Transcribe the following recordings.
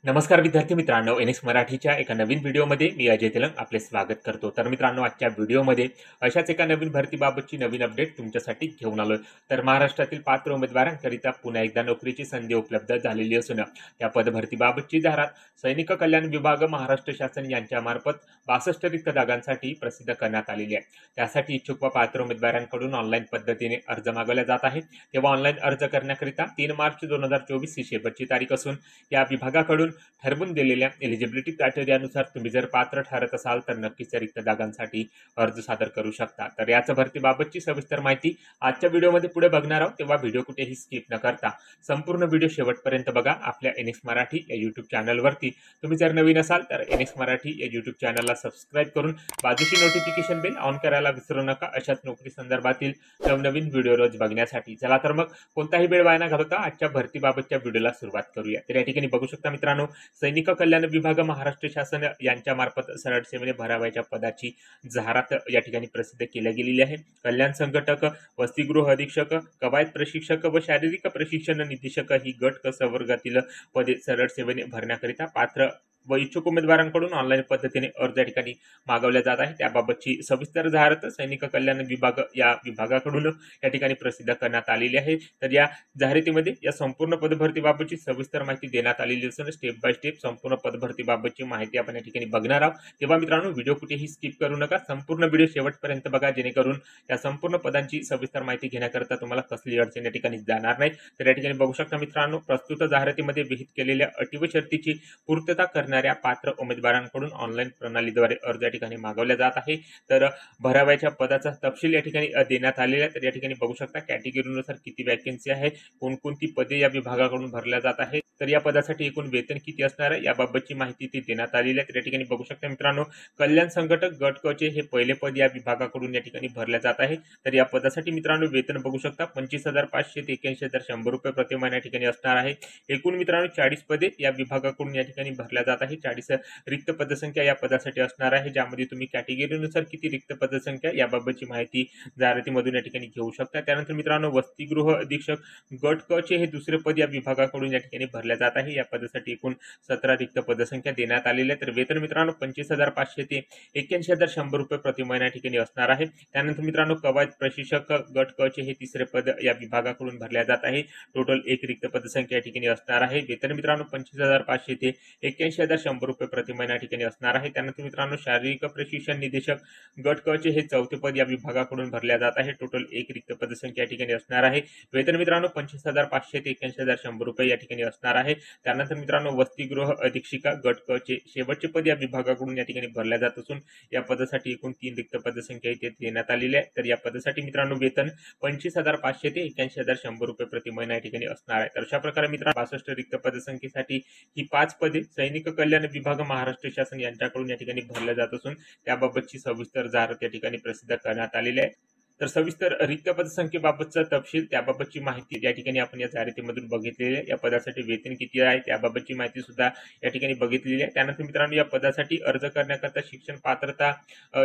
नमस्कार विद्यार्थी मित्रांनो, एनएक्स मराठीच्या एका नवीन व्हिडिओमध्ये मी अजय तेलंग आपले स्वागत करतो। तर मित्रांनो, आजच्या व्हिडिओमध्ये अशाच एका नवीन भरतीबाबतची नवीन अपडेट तुमच्यासाठी घेऊन आलोय। तर महाराष्ट्रातील पात्र उमेदवारांकरिता पुन्हा एकदा नोकरीची संधी उपलब्ध झालेली असून त्या पदभरतीबाबतची जाहिरात सैनिक कल्याण विभाग महाराष्ट्र शासन यांच्यामार्फत 62 रिक्त जागांसाठी प्रसिद्ध करण्यात आलेली आहे। त्यासाठी इच्छुक व पात्र उमेदवारांकडून ऑनलाईन पद्धतीने अर्ज मागवला जात आहे। तेव्हा ऑनलाईन अर्ज करण्याकरिता 3 मार्च 2024 ही शेवटची तारीख असून या विभागाकडून ठरवून दिलेल्या एलिजिबिलिटी क्रायटेरियानुसार तुम्ही जर पात्र ठरत असाल तर नक्कीच रिक्त जागांसाठी अर्ज सादर करू शकता। तर याच भरतीबाबतची सविस्तर माहिती आजच्या व्हिडिओमध्ये पुढे बघणार आहोत, तेव्हा व्हिडिओ कुठेही स्किप न करता संपूर्ण व्हिडिओ शेवटपर्यंत बघा। आपल्या एनएक्स मराठी या यूट्यूब चॅनलवरती तुम्ही जर नवीन असाल तर एनएक्स मराठी या यूट्यूब चॅनलला सबस्क्राईब करून बाजूची नोटिफिकेशन बेल ऑन करायला विसरू नका, अशाच नोकरी संदर्भातील नवनवीन व्हिडिओ रोज बघण्यासाठी। चला तर मग कोणताही वेळ वाया न घालवता आजच्या भरतीबाबतच्या व्हिडिओला सुरुवात करूया। तर या ठिकाणी बघू शकता मित्रांनो, सैनिक कल्याण विभाग महाराष्ट्र शासन यांच्यामार्फत सरळ सेवेने भरावयाच्या पदाची जाहिरात या ठिकाणी प्रसिद्ध केली गेलेली आहे। कल्याण संघटक, वसतिगृह अधीक्षक, कवायत प्रशिक्षक व शारीरिक प्रशिक्षण निदेशक ही गट क संवर्गातील पदे सरळ सेवेने भरण्याकरिता पात्र व इच्छुक उमेदवारांकडून ऑनलाईन पद्धतीने अर्ज या ठिकाणी मागवल्या जात आहे। त्याबाबतची सविस्तर जाहिरात सैनिक कल्याण विभाग या विभागाकडून या ठिकाणी प्रसिद्ध करण्यात आलेली आहे। तर या जाहिरातीमध्ये या संपूर्ण पदभरतीबाबतची सविस्तर माहिती देण्यात आलेली असून स्टेप बाय स्टेप संपूर्ण पदभरतीबाबतची माहिती आपण या ठिकाणी बघणार आहोत। तेव्हा मित्रांनो, व्हिडिओ कुठेही स्किप करू नका, संपूर्ण व्हिडिओ शेवटपर्यंत बघा, जेणेकरून या संपूर्ण पदांची सविस्तर माहिती घेण्याकरता तुम्हाला कसली अडचण या ठिकाणी जाणार नाही। तर या ठिकाणी बघू शकता मित्रांनो, प्रस्तुत जाहिरातीमध्ये विहित केलेल्या अटी व शर्तीची पूर्तता करणाऱ्या पात्र उमेदवारांकडून ऑनलाईन प्रणालीद्वारे अर्ज या ठिकाणी मागवला जात आहे। तर भरावयाच्या पदाचा तपशील या ठिकाणी देण्यात आलेला आहे। तर या ठिकाणी बघू शकता कॅटेगरीनुसार किती वॅकन्सी आहे, कोणकोणती पदे या विभागाकडून भरल्या जात आहे, तर या पदासाठी एकूण वेतन किती असणार आहे याबाबतची माहिती ती देण्यात आलेली आहे। तर या ठिकाणी बघू शकता मित्रांनो, कल्याण संघटक गट क चे हे पहिले पद या विभागाकडून या ठिकाणी भरल्या जात आहे। तर या पदासाठी मित्रांनो वेतन बघू शकता 25,500 ते 81,100 रुपये प्रति महिना या ठिकाणी असणार आहे। एकूण मित्रांनो 40 पदे या विभागाकडून या ठिकाणी भरल्या जात आहे। 40 रिक्त पदसंख्या या पदासाठी असणार आहे, ज्यामध्ये तुम्ही कॅटेगरीनुसार किती रिक्त पदसंख्या याबाबतची माहिती जाहिरातीमधून या ठिकाणी घेऊ शकता। त्यानंतर मित्रांनो, वसतिगृह अधीक्षक गट क चे हे दुसरे पद या विभागाकडून या ठिकाणी भरल्या जात आहे। या पदासाठी एकूण 17 रिक्त पदसंख्या देण्यात आलेल्या आहे। तर वेतन मित्रांनो 25,500 ते 81,100 रुपये प्रति महिना या ठिकाणी असणार आहे। त्यानंतर मित्रांनो, कवायत प्रशिक्षक गट क चे हे तिसरे पद या विभागाकडून भरल्या जात आहे। टोटल 1 रिक्त पदसंख्या या ठिकाणी असणार आहे। वेतन मित्रांनो 25,500 ते 81,100 रुपये प्रति महिना या ठिकाणी असणार आहे। त्यानंतर मित्रांनो, शारीरिक प्रशिक्षण निदेशक गट क चे हे चौथे पद या विभागाकडून भरल्या जात आहे। टोटल 1 रिक्त पदसंख्या या ठिकाणी असणार आहे। वेतन मित्रांनो 25,500 ते 81,100 रुपये या ठिकाणी असणार आहे। त्यानंतर मित्रांनो, वसतिगृह अधीक्षिका गट क चे शेवटचे पद या विभागाकडून या ठिकाणी भरल्या जात असून या पदासाठी एकूण 3 रिक्त पदसंख्या इथे देण्यात आलेली आहे। तर या पदासाठी मित्रांनो वेतन 25,500 ते 81,100 रुपये प्रति महिना या ठिकाणी असणार आहे। तर अशा प्रकारे मित्रांनो 62 रिक्त पदसंख्येसाठी ही 5 पदे सैनिक कल्याण विभाग महाराष्ट्र शासन यांच्याकडून या ठिकाणी भरल्या जात असून त्याबाबतची सविस्तर जाहिरात या ठिकाणी प्रसिद्ध करण्यात आलेली आहे। तर सविस्तर रिक्त पदसंख्येबाबतचा तपशील त्याबाबतची माहिती या ठिकाणी आपण या जाहिरातीमधून बघितलेली आहे। या पदासाठी वेतन किती आहे त्याबाबतची माहिती सुद्धा या ठिकाणी बघितलेली आहे। त्यानंतर मित्रांनो, या पदासाठी अर्ज करण्याकरता शिक्षण पात्रता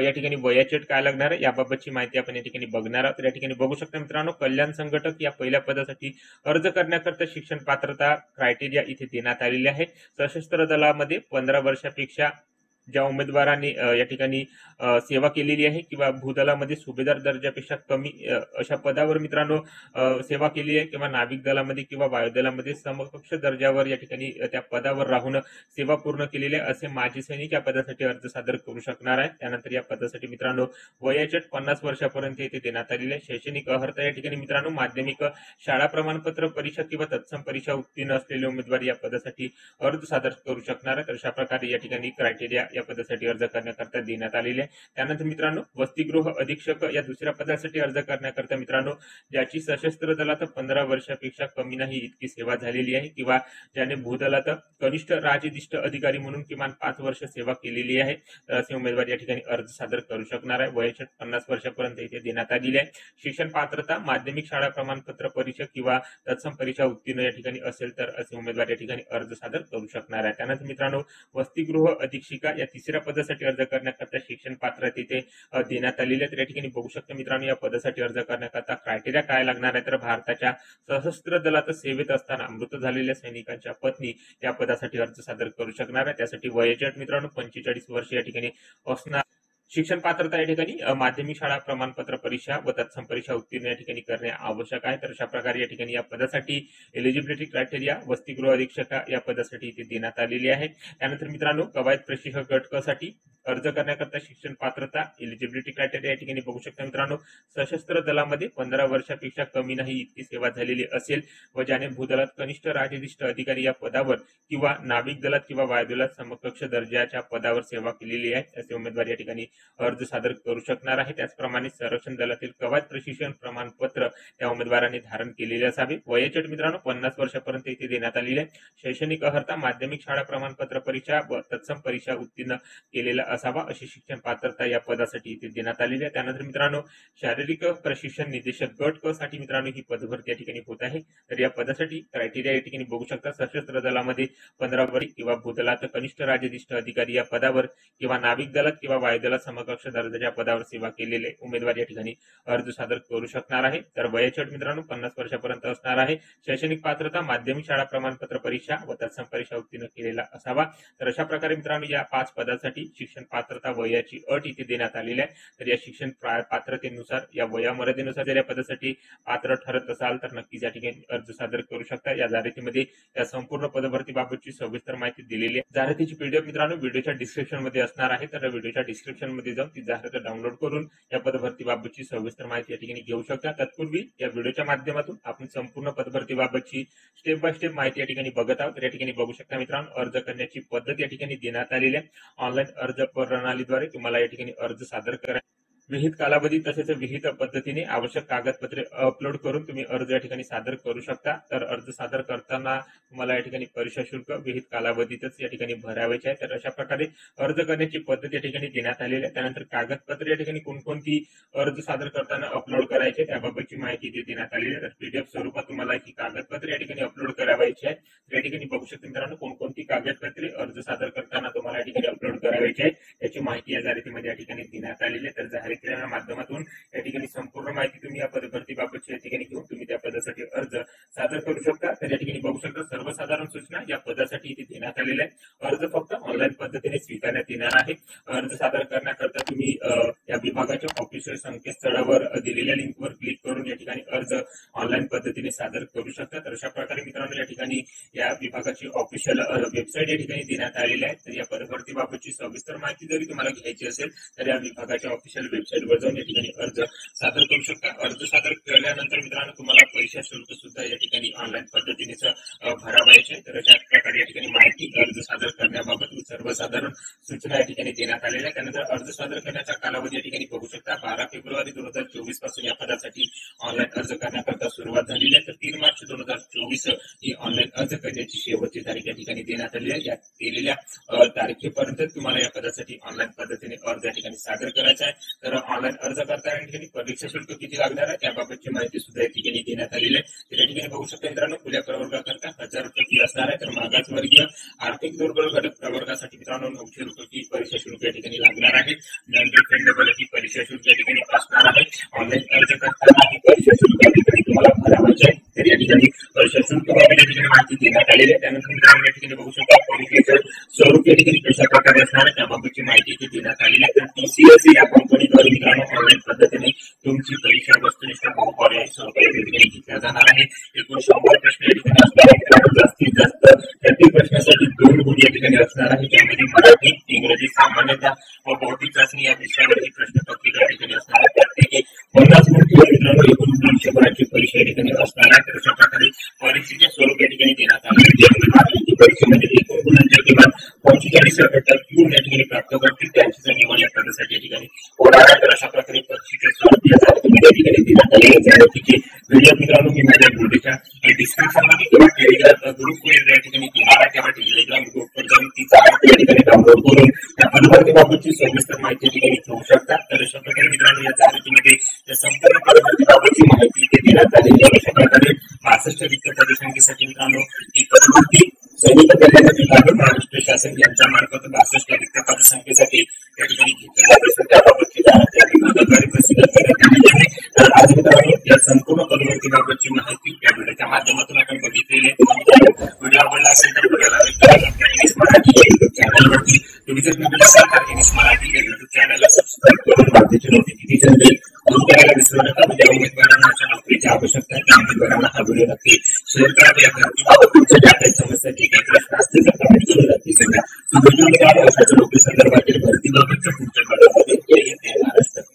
या ठिकाणी वयाची अट काय लागणार आहे याबाबतची माहिती आपण या ठिकाणी बघणार आहोत। तर या ठिकाणी बघू शकता मित्रांनो, कल्याण संघटक या पहिल्या पदासाठी अर्ज करण्याकरता शिक्षण पात्रता क्रायटेरिया इथे देण्यात आलेली आहे। सशस्त्र दलामध्ये 15 वर्षापेक्षा ज्या उमेदवारांनी या ठिकाणी सेवा केलेली आहे किंवा भूदलामध्ये सुभेदार दर्जापेक्षा कमी अशा पदावर मित्रांनो सेवा केली आहे, किंवा नाविक दलामध्ये किंवा वायुदलामध्ये समकक्ष दर्जावर या ठिकाणी त्या पदावर राहून सेवा पूर्ण केलेली आहे असे माजी सैनिक या पदासाठी अर्ज सादर करू शकणार आहे। त्यानंतर या पदासाठी मित्रांनो वयाची अट 50 वर्षापर्यंत येथे देण्यात आलेली आहे। शैक्षणिक अर्हता या ठिकाणी मित्रांनो माध्यमिक शाळा प्रमाणपत्र परीक्षा किंवा तत्सम परीक्षा उत्तीर्ण असलेले उमेदवार या पदासाठी अर्ज सादर करू शकणार आहे। तर अशा प्रकारे या ठिकाणी क्रायटेरिया या पदासाठी अर्ज करण्याकरता देण्यात आलेले आहे। त्यानंतर मित्रांनो, वसतिगृह अधीक्षक या दुसऱ्या पदासाठी अर्ज करण्याकरता मित्रांनो ज्याची सशस्त्र दलात 15 वर्षापेक्षा कमी नाही इतकी सेवा झालेली आहे, किंवा ज्याने भूदलात कनिष्ठ राजदिष्ट अधिकारी म्हणून किमान 5 वर्ष सेवा केलेली आहे, तर असे उमेदवार या ठिकाणी अर्ज सादर करू शकणार आहे। वयाची 50 वर्षापर्यंत इथे देण्यात आलेली आहे। शिक्षण पात्रता माध्यमिक शाळा प्रमाणपत्र परीक्षा किंवा तत्सम परीक्षा उत्तीर्ण या ठिकाणी असेल तर असे उमेदवार या ठिकाणी अर्ज सादर करू शकणार आहे। त्यानंतर मित्रांनो, वसतिगृह अधीक्षिका या तिसऱ्या पदासाठी अर्ज करण्याकरता शिक्षण पात्रतेचे देण्यात आलेले आहे. तर या ठिकाणी बघू शकता मित्रांनो, या पदासाठी अर्ज करण्याकरता क्रायटेरिया काय लागणार आहे, तर भारताच्या सशस्त्र दलात सेवेत असताना मृत झालेल्या सैनिकांच्या पत्नी या पदासाठी अर्ज सादर करू शकणार आहे. त्यासाठी वयाची अट मित्रांनो 45 वर्ष या ठिकाणी असणार. शिक्षण पात्रता या ठिकाणी माध्यमिक शाळा प्रमाणपत्र परीक्षा व तत्सम परीक्षा उत्तीर्ण या ठिकाणी करणे आवश्यक आहे. तर अशा प्रकारे या ठिकाणी या पदासाठी एलिजिबिलिटी क्रायटेरिया वसतिगृह अधीक्षक या पदासाठी इथे देण्यात आलेली आहे. त्यानंतर मित्रांनो, कवायत प्रशिक्षक गट क साठी अर्ज करण्याकरता शिक्षण पात्रता एलिजिबिलिटी क्रायटेरिया या ठिकाणी बघू शकता मित्रांनो, सशस्त्र दलामध्ये 15 वर्षापेक्षा कमी नाही इतकी सेवा झालेली असेल व ज्याने भूदलात कनिष्ठ राजधिष्ठ अधिकारी या पदावर किंवा नाविक दलात किंवा वायुदलात समकक्ष दर्जाच्या पदावर सेवा केलेली आहे असे उमेदवार या ठिकाणी अर्ज सादर करू शकणार आहे. त्याचप्रमाणे संरक्षण दलातील कवायत प्रशिक्षण प्रमाणपत्र त्या उमेदवाराने धारण केलेले असावे. वयाची अट मित्रांनो 50 वर्षापर्यंत इथे देण्यात आलेली आहे. शैक्षणिक अर्हता माध्यमिक शाळा प्रमाणपत्र परीक्षा व तत्सम परीक्षा उत्तीर्ण केलेला असावा अशी शिक्षण पात्रता या पदासाठी इथे देण्यात आलेली आहे. त्यानंतर मित्रांनो, शारीरिक प्रशिक्षण निदेशक गट क साठी मित्रांनो ही पदभरती या ठिकाणी होत आहे. तर या पदासाठी क्रायटेरिया या ठिकाणी बघू शकता, सशस्त्र दलामध्ये 15 वर्ष किंवा भूदलात कनिष्ठ राजधिष्ठ अधिकारी या पदावर किंवा नाविक दलात किंवा वायुदलात समकक्ष दर्जाच्या पदावर सेवा केलेले उमेदवार या ठिकाणी अर्ज सादर करू शकणार आहे. तर वयाची अट मित्रांनो 50 वर्षापर्यंत असणार आहे. शैक्षणिक पात्रता माध्यमिक शाळा प्रमाणपत्र परीक्षा व तत्सम परीक्षा उत्तीर्ण केलेला असावा. तर अशा प्रकारे मित्रांनो, या 5 पदासाठी शिक्षण पात्रता वयाची अट इथे देण्यात आलेली आहे. तर या शिक्षण पात्रतेनुसार या वयामर्यादेनुसार जर या पदासाठी पात्र ठरत असाल तर नक्कीच या ठिकाणी अर्ज सादर करू शकता. या जाहिरातीमध्ये या संपूर्ण पदभरतीबाबतची सविस्तर माहिती दिलेली आहे. जाहिरातीची पीडीएफ मित्रांनो व्हिडिओच्या डिस्क्रिप्शन मध्ये असणार आहे. तर व्हिडिओच्या डिस्क्रिप्शन मध्ये जाऊन ती जाहिरात डाउनलोड करून या पदभरतीबाबतची सविस्तर माहिती या ठिकाणी घेऊ शकता. तत्पूर्वी या व्हिडिओच्या माध्यमातून आपण संपूर्ण पदभरतीबाबतची स्टेप बाय स्टेप माहिती या ठिकाणी बघत आहोत. तर या ठिकाणी बघू शकता मित्रांनो, अर्ज करण्याची पद्धत या ठिकाणी देण्यात आलेली आहे. ऑनलाईन अर्ज प्रणालीद्वारे तुम्हाला या ठिकाणी अर्ज सादर करायचा. विहित कालावधी तसेच विहित पद्धतीने आवश्यक कागदपत्रे अपलोड करून तुम्ही अर्ज या ठिकाणी सादर करू शकता. तर अर्ज सादर करताना तुम्हाला या ठिकाणी परीक्षा शुल्क विहित कालावधीतच या ठिकाणी भरावायचे आहे. तर अशा प्रकारे अर्ज करण्याची पद्धत या ठिकाणी देण्यात आलेली आहे. त्यानंतर कागदपत्रे या ठिकाणी कोणकोणती अर्ज सादर करताना अपलोड करायचे त्याबाबतची माहिती इथे देण्यात आलेली आहे. तर पीडीएफ स्वरूपात तुम्हाला ही कागदपत्रे या ठिकाणी अपलोड करावायची आहे. या ठिकाणी बघू शकता मित्रांनो, कोणकोणती कागदपत्रे अर्ज सादर करताना तुम्हाला या ठिकाणी अपलोड करावायची आहे याची माहिती या जाहिरातीमध्ये या ठिकाणी देण्यात आलेली आहे. तर जाहिरातीच्या माध्यमातून या ठिकाणी संपूर्ण माहिती तुम्ही या पदभरतीबाबतची या ठिकाणी घेऊन तुम्ही त्या पदासाठी अर्ज सादर करू शकता. तर या ठिकाणी बघू शकता सर्वसाधारण सूचना या पदासाठी इथे देण्यात आलेल्या आहे. अर्ज फक्त ऑनलाईन पद्धतीने स्वीकारण्यात येणार आहे. अर्ज सादर करण्याकरता तुम्ही या विभागाच्या ऑफिशियल संकेतस्थळावर दिलेल्या लिंकवर क्लिक करून या ठिकाणी अर्ज ऑनलाईन पद्धतीने सादर करू शकता. तर अशा प्रकारे मित्रांनो, या ठिकाणी या विभागाची ऑफिशियल वेबसाईट या ठिकाणी देण्यात आलेली आहे. तर या पदभरतीबाबतची सविस्तर माहिती जरी तुम्हाला घ्यायची असेल तर या विभागाच्या ऑफिशियल वेबसाईट वर जाऊन या ठिकाणी अर्ज सादर करू शकता. अर्ज सादर केल्यानंतर मित्रांनो तुम्हाला परीक्षा शुल्क सुद्धा या ठिकाणी ऑनलाईन पद्धतीनेच भरावायचे. तर अशा प्रकारे या ठिकाणी माहिती अर्ज सादर करण्याबाबत सर्वसाधारण सूचना या ठिकाणी देण्यात आलेल्या आहे. त्यानंतर अर्ज सादर करण्याचा कालावधी या ठिकाणी बघू शकता 12 फेब्रुवारी 2024 पासून या पदासाठी ऑनलाईन अर्ज करण्याकरता सुरुवात झालेली आहे. तर 3 मार्च 2024 ही ऑनलाईन अर्ज करण्याची शेवटची तारीख या ठिकाणी देण्यात आली आहे. या दिलेल्या तारखेपर्यंत तुम्हाला या पदासाठी ऑनलाईन पद्धतीने अर्ज या ठिकाणी सादर करायचा आहे. तर ऑनलाईन अर्ज करताना या ठिकाणी परीक्षा शुल्क किती लागणार आहे त्याबाबतची माहिती सुद्धा या ठिकाणी देण्यात आलेली आहे. तर या ठिकाणी बघू शकता मित्रांनो, खुल्या प्रवर्गाकरता 1000 रुपये फी असणार आहे. तर मागासवर्गीय आर्थिक दुर्बल घटक प्रवर्गासाठी मित्रांनो 900 रुपये फी परीक्षा शुल्क या ठिकाणी लागणार आहे. नॉन रिफंडेबल ही परीक्षा शुल्क या ठिकाणी असणार आहे. ऑनलाईन अर्ज करताना ही परीक्षा शुल्क या ठिकाणी तुम्हाला भरावायचे आहे. तर या ठिकाणी परीक्षा शुल्क बाबत या ठिकाणी माहिती देण्यात आलेली आहे. त्यानंतर मित्रांनो या ठिकाणी बघू शकता परीक्षेचं स्वरूप या ठिकाणी कशा प्रकारे असणार आहे त्याबाबतची माहिती इथे देण्यात आलेली आहे. तर TCS या कंपनीद्वारे मित्रांनो ऑनलाईन पद्धतीने तुमची परीक्षा वस्तुनिष्ठ बहुपर्यायी स्वरूपात या ठिकाणी घेतल्या जाणार आहे. एकूण 100 प्रश्न या ठिकाणी असणार आहे. मित्रांनो जास्तीत जास्त प्रत्येक प्रश्नासाठी 2 गुण या ठिकाणी असणार आहे. ज्यामध्ये मराठी, इंग्रजी, सामान्यता व बौद्धिक चाचणी या विषयावर ही प्रश्नपत्रिका या ठिकाणी असणार आहे. प्रत्येकी 50 गुण किंवा मित्रांनो एकूण 200 गुणांची परीक्षा या ठिकाणी असणार आहे. तर अशा प्रकारे परीक्षेचे स्वरूप या ठिकाणी देण्यात आले आहे. ज्यामध्ये परीक्षेमध्ये एकूण गुणांच्या किमान 45% गुण या ठिकाणी प्राप्त करतील त्यांची निवड या पदासाठी या ठिकाणी होणार आहे. तर अशा प्रकारे परीक्षेचे स्वरूप या ठिकाणी देण्यात आले आहे. जाहिरातीचे व्हिडिओ मित्रांनो मी माझ्या व्हिडिओच्या डिस्क्रिप्शन मध्ये किंवा टेलिग्राम ग्रुपवर या ठिकाणी देणार आहे. त्यामुळे टेलिग्राम ग्रुपवर जाऊन ती जाहिरात या ठिकाणी डाउनलोड करून त्या पदभरतीबाबतची सविस्तर माहिती या ठिकाणी घेऊ शकता. तर अशा प्रकारे मित्रांनो या जाहिरातीमध्ये या संपूर्ण पदभरतीबाबतची माहिती इथे देण्यात आलेली आहे. अशा प्रकारे 62 रिक्त पदसंख्येसाठी मित्रांनो ही पदभरती सैनिक कल्याण विभाग महाराष्ट्र शासन यांच्या मार्फत 62 रिक्त पद पटसंख्येसाठी त्या ठिकाणी घेतलं जात असेल त्याबाबतची त्या विभागाद्वारे प्रसिद्ध करण्यात आलेली आहे. तर आज मित्रांनो या संपूर्ण पदभरतीबाबतची माहिती या व्हिडिओच्या माध्यमातून आपण बघितलेली आहे. व्हिडिओ आवडला असेल तर व्हिडिओला इंग्लिश मराठी या युट्यूब चॅनलवरती तुम्ही जर नवीन असाल तर इंग्लिश मराठी या युट्यूब चॅनलला सबस्क्राईब करून बाकीचे नोटिफिकेशन बिल ऑन करायला विसरू नका. म्हणजे उमेदवारांना नोकरीची आवश्यकता आहे त्या उमेदवारांना हा व्हिडिओ नक्की शेअर करा. या भरतीबाबत तुमच्या ज्या काही समस्याची काही प्रश्न असतील तर कमेंट करून नक्की सांगा. व्हिडिओ नोकरी संदर्भातील भरतीबाबतच्या पुढच्या भागामध्ये येते महाराष्ट्र.